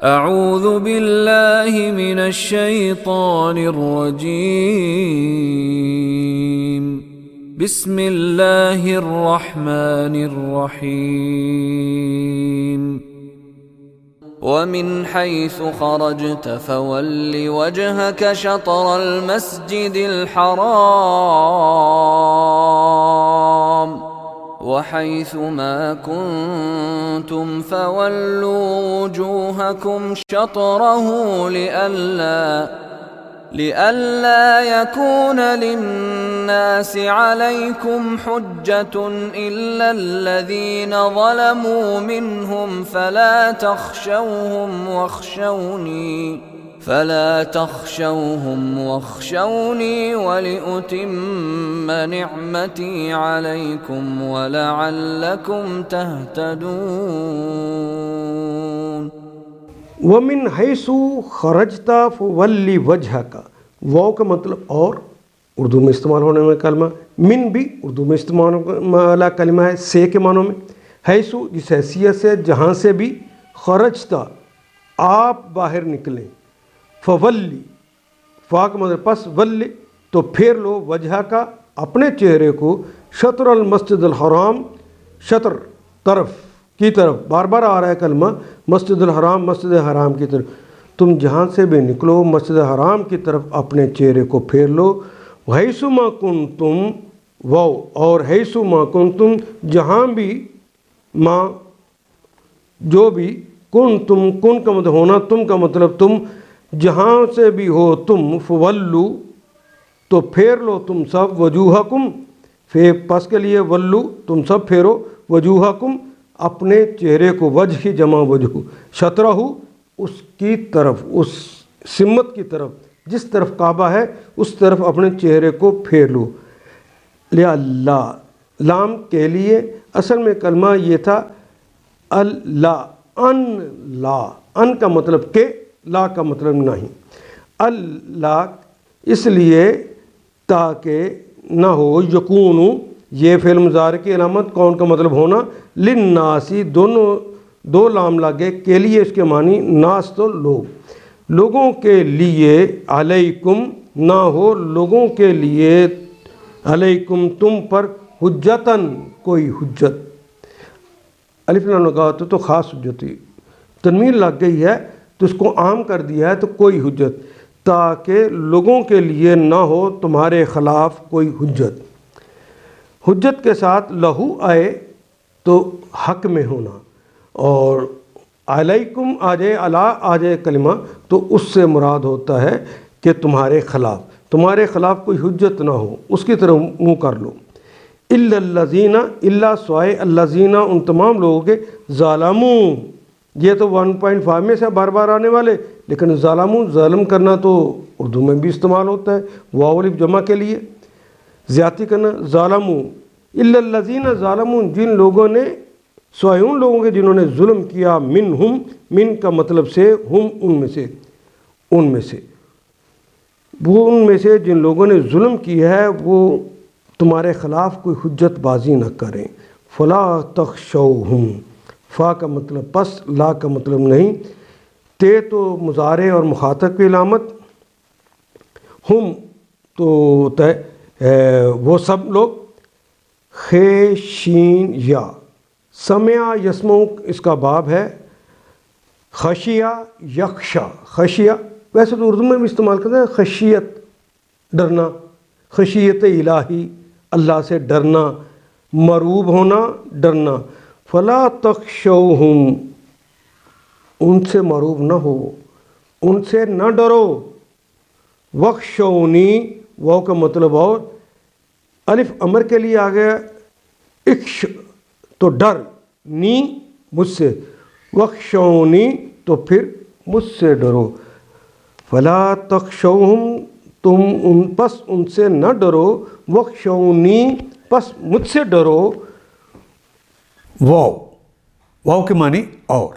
اعوذ باللہ من الشیطان الرجیم بسم اللہ الرحمن الرحیم ومن حيث خرجت فول وجهك شطر المسجد الحرام وحيث ما كنتم فولوا وجوهكم شطره لئلا يكون للناس عليكم حجة إلا الذين ظلموا منهم فلا تخشوهم واخشوني ولأتم نعمتي عليكم ولعلكم تهتدون. ومن حیث خرجت فول وجهك، واو کا مطلب اور اردو میں استعمال ہونے میں کلمہ، من بھی اردو میں استعمال والا کلمہ ہے سے کے معنوں میں، حیث جس حیثیت سے جہاں سے بھی، خرجتا آپ باہر نکلیں، فولی فا کا مطلب پس، ولی تو پھیر لو، وجہ کا اپنے چہرے کو، شطر المسجد الحرام شطر طرف کی طرف، بار بار آ رہا ہے کلمہ مسجد الحرام، مسجد حرام کی طرف، تم جہاں سے بھی نکلو مسجد حرام کی طرف اپنے چہرے کو پھیر لو. حیث ما کنتم، واو اور حیث ما کنتم جہاں بھی، ما جو بھی، کنتم کن کا مطلب ہونا، تم کا مطلب تم، جہاں سے بھی ہو تم، فولو تو پھیر لو تم سب، وجوہکم پس کے لیے، ولو تم سب پھیرو، وجوہکم اپنے چہرے کو، وجہ کی جمع وجہ، شطرہ اس کی طرف، اس سمت کی طرف، جس طرف کعبہ ہے اس طرف اپنے چہرے کو پھیر لو. اللہ لام کے لیے، اصل میں کلمہ یہ تھا اللہ، ان کا مطلب کہ، لا کا مطلب نہیں، اللہ اس لیے تاکہ نہ ہو، یکون یہ فعل مضارع کی علامت، کون کا مطلب ہونا، للناسی دو لام لگے کے لیے، اس کے معنی ناس تو لوگوں کے لیے، علیکم نہ ہو لوگوں کے لیے، علیکم تم پر، حجتاً کوئی حجت، الف لام لگا تو خاص حجت، تنوین لگ گئی ہے تو اس کو عام کر دیا ہے تو کوئی حجت، تاکہ لوگوں کے لیے نہ ہو تمہارے خلاف کوئی حجت. حجت کے ساتھ لہو آئے تو حق میں ہونا، اور علیکم آ جائے، علا آ جائے کلمہ تو اس سے مراد ہوتا ہے کہ تمہارے خلاف کوئی حجت نہ ہو، اس کی طرف منہ کر لو. الا الذین، الا سوائے، الذین ان تمام لوگوں کے، ظالموں یہ تو 1.5 میں سے بار بار آنے والے، لیکن ظالموں ظالم کرنا تو اردو میں بھی استعمال ہوتا ہے، واو الف جمع کے لیے، زیادتی کرنا، ظالموں الا الذین ظالموں جن لوگوں نے، سوائے ان لوگوں کے جنہوں نے ظلم کیا، منہم من کا مطلب سے، ہم ان میں سے جن لوگوں نے ظلم کیا ہے وہ تمہارے خلاف کوئی حجت بازی نہ کریں. فلا تخشوہم، فا کا مطلب پس، لا کا مطلب نہیں، تے تو مضارع اور مخاطب کی علامت، ہم تو وہ سب لوگ، خے شین یا، سمع یسمع اس کا باب ہے، خشیہ یخشا، خشیہ ویسے تو اردو میں بھی استعمال کرتے ہیں، خشیت ڈرنا، خشیت الہی اللہ سے ڈرنا، مرعوب ہونا ڈرنا. فلا تخشوہم ان سے مرعوب نہ ہو، ان سے نہ ڈرو، وخشونی واو کا مطلب اور، الف امر کے لیے آ گیا، اکش تو ڈر، نی مجھ سے، وخشونی تو پھر مجھ سے ڈرو. فلا تخشوہم تم ان سے نہ ڈرو، وخشونی پس مجھ سے ڈرو. واو کے معنی اور،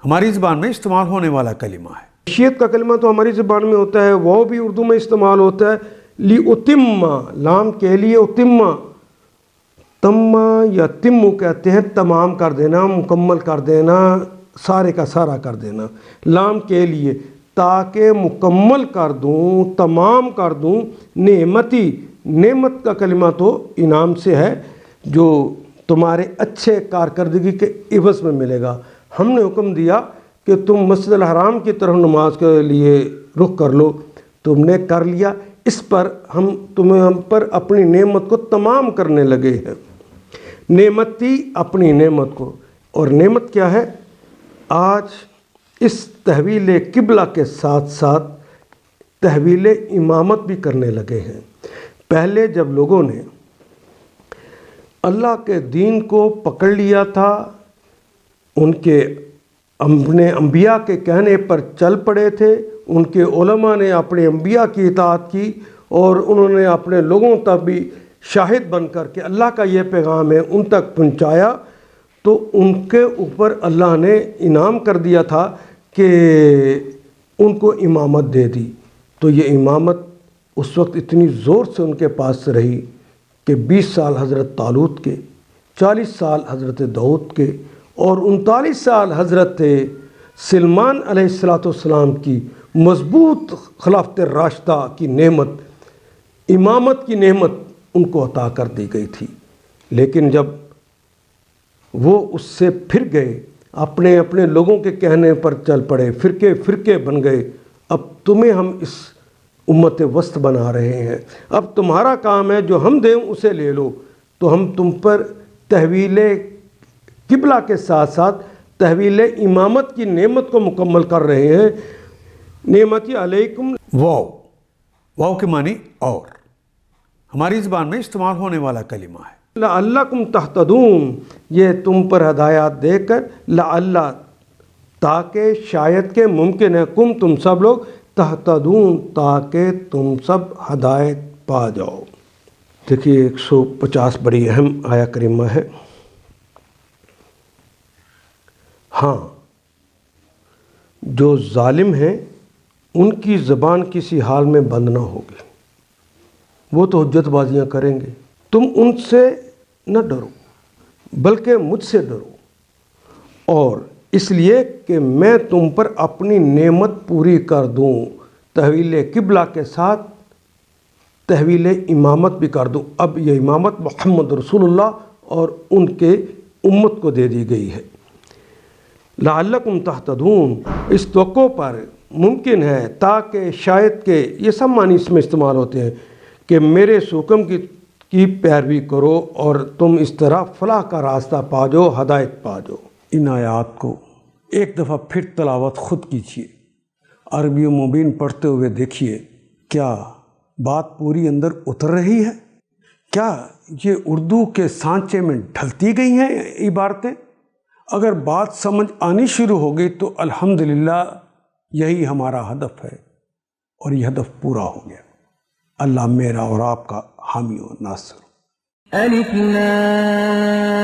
ہماری زبان میں استعمال ہونے والا کلمہ ہے. خشیت کا کلمہ تو ہماری زبان میں ہوتا ہے، واو بھی اردو میں استعمال ہوتا ہے، لِأُتِمَّ لام کے لیے، اتم تم یا تم کہتے ہیں تمام کر دینا، مکمل کر دینا، سارے کا سارا کر دینا، لام کے لیے، تاکہ مکمل کر دوں، تمام کر دوں نعمتی، نعمت کا کلمہ تو انعام سے ہے جو تمہارے اچھے کارکردگی کے عوض میں ملے گا۔ ہم نے حکم دیا کہ تم مسجد الحرام کی طرف نماز کے لیے رخ کر لو، تم نے کر لیا، اس پر ہم پر اپنی نعمت کو تمام کرنے لگے ہیں۔ نعمت تھی اپنی نعمت کو، اور نعمت کیا ہے؟ آج اس تحویل قبلہ کے ساتھ ساتھ تحویل امامت بھی کرنے لگے ہیں۔ پہلے جب لوگوں نے اللہ کے دین کو پکڑ لیا تھا، ان کے اپنے انبیاء کے کہنے پر چل پڑے تھے، ان کے علماء نے اپنے انبیاء کی اطاعت کی، اور انہوں نے اپنے لوگوں تک بھی شاہد بن کر کے اللہ کا یہ پیغام ہے ان تک پہنچایا، تو ان کے اوپر اللہ نے انعام کر دیا تھا کہ ان کو امامت دے دی۔ تو یہ امامت اس وقت اتنی زور سے ان کے پاس رہی کہ 20 سال حضرت طالوت کے، 40 سال حضرت داؤد کے، اور 39 سال حضرت سلمان علیہ السلام کی مضبوط خلافت راشدہ کی نعمت، امامت کی نعمت ان کو عطا کر دی گئی تھی۔ لیکن جب وہ اس سے پھر گئے، اپنے اپنے لوگوں کے کہنے پر چل پڑے، فرقے فرقے بن گئے، اب تمہیں ہم اس امت وسط بنا رہے ہیں، اب تمہارا کام ہے جو ہم دیں اسے لے لو، تو ہم تم پر تحویل قبلہ کے ساتھ ساتھ تحویل امامت کی نعمت کو مکمل کر رہے ہیں۔ نعمتی علیکم، واو کے معنی اور، ہماری زبان میں استعمال ہونے والا کلمہ ہے۔ لعلکم تہتدون، یہ تم پر ہدایات دے کر، لعل تاکہ شاید کہ، ممکن ہے، تم سب لوگ، تہتدون تاکہ تم سب ہدایت پا جاؤ۔ دیکھیے 150 بڑی اہم آیا کریمہ ہے۔ ہاں، جو ظالم ہیں ان کی زبان کسی حال میں بند نہ ہوگی، وہ تو حجت بازیاں کریں گے، تم ان سے نہ ڈرو بلکہ مجھ سے ڈرو، اور اس لیے کہ میں تم پر اپنی نعمت پوری کر دوں، تحویل قبلہ کے ساتھ تحویل امامت بھی کر دوں۔ اب یہ امامت محمد رسول اللہ اور ان کے امت کو دے دی گئی ہے۔ لعلکم تہتدون، اس توقع پر ممکن ہے، تاکہ شاید کہ، یہ سب معنی اس میں استعمال ہوتے ہیں کہ میرے حکم کی پیروی کرو اور تم اس طرح فلاح کا راستہ پا جاؤ، ہدایت پا جاؤ۔ ان آیات کو ایک دفعہ پھر تلاوت خود کیجیے، عربی و مبین پڑھتے ہوئے دیکھیے، کیا بات پوری اندر اتر رہی ہے؟ کیا یہ اردو کے سانچے میں ڈھلتی گئی ہیں عبارتیں؟ اگر بات سمجھ آنی شروع ہو گئی تو الحمدللہ یہی ہمارا ہدف ہے، اور یہ ہدف پورا ہو گیا۔ اللہ میرا اور آپ کا حامی و ناصر۔ الف لام